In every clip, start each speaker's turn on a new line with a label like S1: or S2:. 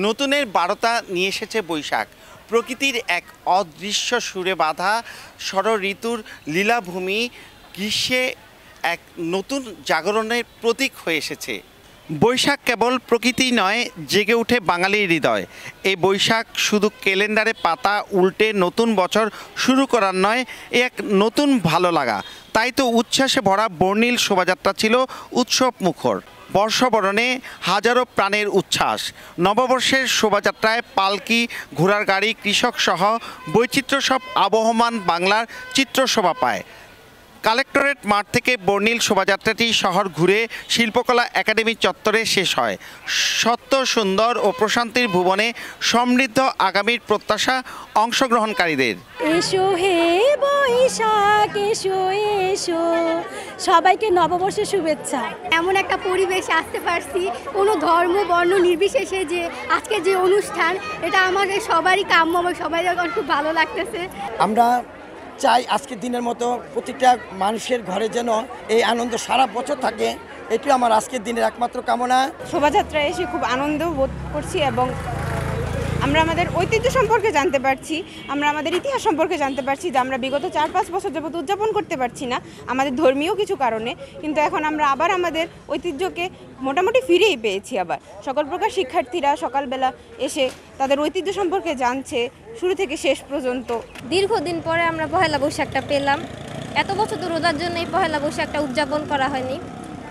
S1: নতুনের বারতা নিয়ে এসেছে বৈশাখ। প্রকৃতির এক অদৃশ্য সুরে বাঁধা ষড় ঋতুর লীলাভূমি গ্রীষ্মে এক নতুন জাগরণের প্রতীক হয়ে এসেছে। বৈশাখ কেবল প্রকৃতি নয়, জেগে ওঠে বাঙালির হৃদয়। এই বৈশাখ শুধু ক্যালেন্ডারে পাতা উল্টে নতুন বছর শুরু করার নয়, এ এক নতুন ভালো লাগা। তাই তো উচ্ছ্বাসে ভরা বর্ণিল শোভাযাত্রা ছিল উৎসব মুখর। বর্ষবরণে হাজারো প্রাণের উচ্ছ্বাস। নববর্ষের শোভাযাত্রায় পালকি, ঘোড়ার গাড়ি, কৃষক সহ বৈচিত্র্য সব আবহমান বাংলার চিত্র শোভা পায়। কালেক্টরেট মাঠ থেকে বর্ণিল শোভাযাত্রাটি শহর ঘুরে শিল্পকলা একাডেমি চত্বরে শেষ হয়। সত্য, সুন্দর ও প্রশান্তির ভুবনে সমৃদ্ধ আগামীর প্রত্যাশা অংশগ্রহণকারীদের।
S2: এসো হে বৈশাখ এসো এসো, সবাইকে নববর্ষের শুভেচ্ছা।
S3: এমন একটা পরিবেশে আসতে পারছি, কোনো ধর্ম বর্ণ নির্বিশেষে যে আজকে যে অনুষ্ঠান, এটা আমাদের সবারই কাম্য, আমার সবাই খুব ভালো লাগতেছে।
S4: আমরা চাই আজকের দিনের মতো প্রতিটা মানুষের ঘরে যেন এই আনন্দ সারা বছর থাকে। এটি আমার আজকের দিনের একমাত্র কামনা।
S5: শোভাযাত্রায় এসে খুব আনন্দ বোধ করছি এবং আমরা আমাদের ঐতিহ্য সম্পর্কে জানতে পারছি, আমরা আমাদের ইতিহাস সম্পর্কে জানতে পারছি যে আমরা বিগত 4-5 বছর যাবত উদযাপন করতে পারছি না আমাদের ধর্মীয় কিছু কারণে, কিন্তু এখন আমরা আবার আমাদের ঐতিহ্যকে মোটামুটি ফিরেই পেয়েছি। আবার সকল প্রকার শিক্ষার্থীরা সকালবেলা এসে তাদের ঐতিহ্য সম্পর্কে জানছে শুরু থেকে শেষ পর্যন্ত।
S6: দীর্ঘদিন পরে আমরা পহেলা বৈশাখটা পেলাম। এত বছর তো রোজার জন্য এই পহেলা বৈশাখটা উদযাপন করা হয়নি,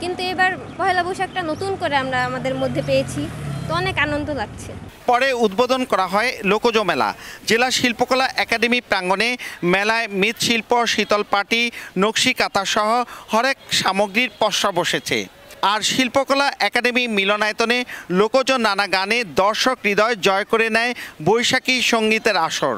S6: কিন্তু এবার পহেলা বৈশাখটা নতুন করে আমরা আমাদের মধ্যে পেয়েছি, তো অনেক আনন্দ লাগছে।
S1: পরে উদ্বোধন করা হয় লোকজ মেলা। জেলা শিল্পকলা একাডেমি প্রাঙ্গণে মেলায় মৃৎশিল্প, শীতল পাটি, নকশি কাঁথা সহ হরেক সামগ্রীর পসরা বসেছে। আর শিল্পকলা একাডেমি মিলনায়তনে লোকজ নানা গানে দর্শক হৃদয় জয় করে নেয় বৈশাখী সঙ্গীতের আসর।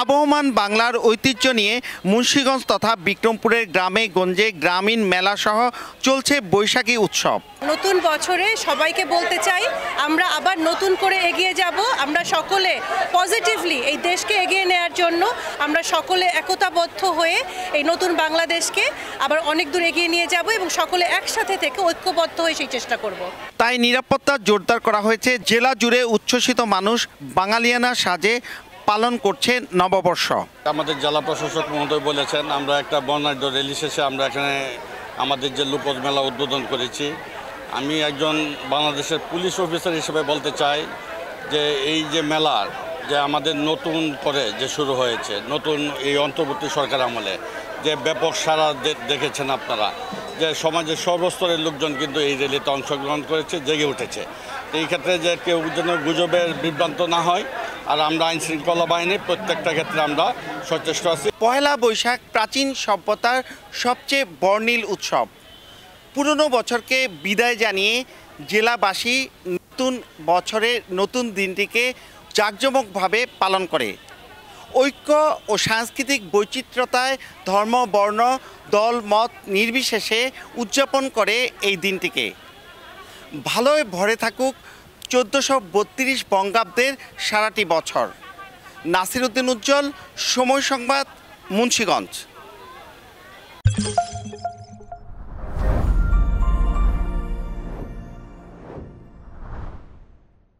S1: আবহমান বাংলার ঐতিহ্য নিয়ে মুন্সিগঞ্জ তথা বিক্রমপুরের গ্রামে গঞ্জে গ্রামীণ মেলা সহ চলছে বৈশাখী উৎসব।
S7: নতুন বছরে সবাইকে বলতে চাই, আমরা আবার নতুন করে এগিয়ে যাব। আমরা সকলে পজিটিভলি এই দেশকে এগিয়ে নেওয়ার জন্য আমরা সকলে একতাবদ্ধ হয়ে এই নতুন বাংলাদেশকে আবার অনেক দূর এগিয়ে নিয়ে যাব এবং সকলে একসাথে থেকে ঐক্যবদ্ধ হয়ে সেই চেষ্টা করব।
S1: তাই নিরাপত্তা জোরদার করা হয়েছে। জেলা জুড়ে উচ্ছ্বসিত মানুষ বাঙালিয়ানা সাজে পালন করছে নববর্ষ।
S8: আমাদের জেলা প্রশাসক মহোদয় বলেছেন আমরা একটা বর্ণাঢ্য র্যালি শেষে আমরা এখানে আমাদের যে লোকজ মেলা উদ্বোধন করেছি। আমি একজন বাংলাদেশের পুলিশ অফিসার হিসেবে বলতে চাই যে এই যে মেলার যে আমাদের নতুন করে যে শুরু হয়েছে, নতুন এই অন্তর্বর্তী সরকার আমলে যে ব্যাপক সাড়া দেখেছেন আপনারা, যে সমাজের সর্বস্তরের লোকজন কিন্তু এই র্যালিতে অংশগ্রহণ করেছে, জেগে উঠেছে। এই ক্ষেত্রে যে কেউ যেন গুজবের বিভ্রান্ত না হয়, আর আমরা আইন শৃঙ্খলা বাহিনী প্রত্যেকটা ক্ষেত্রে আমরা সচেষ্ট আছি।
S1: পহেলা বৈশাখ প্রাচীন সভ্যতার সবচেয়ে বর্ণিল উৎসব। পুরনো বছরকে বিদায় জানিয়ে জেলাবাসী নতুন বছরের নতুন দিনটিকে জাঁকজমকভাবে পালন করে। ঐক্য ও সাংস্কৃতিক বৈচিত্র্যতায় ধর্ম, বর্ণ, দল, মত নির্বিশেষে উদযাপন করে এই দিনটিকে। ভালোয় ভরে থাকুক 1432 বঙ্গাব্দের সারাটি বছর। নাসির উদ্দিন উজ্জ্বল, সময় সংবাদ, মুন্সিগঞ্জ।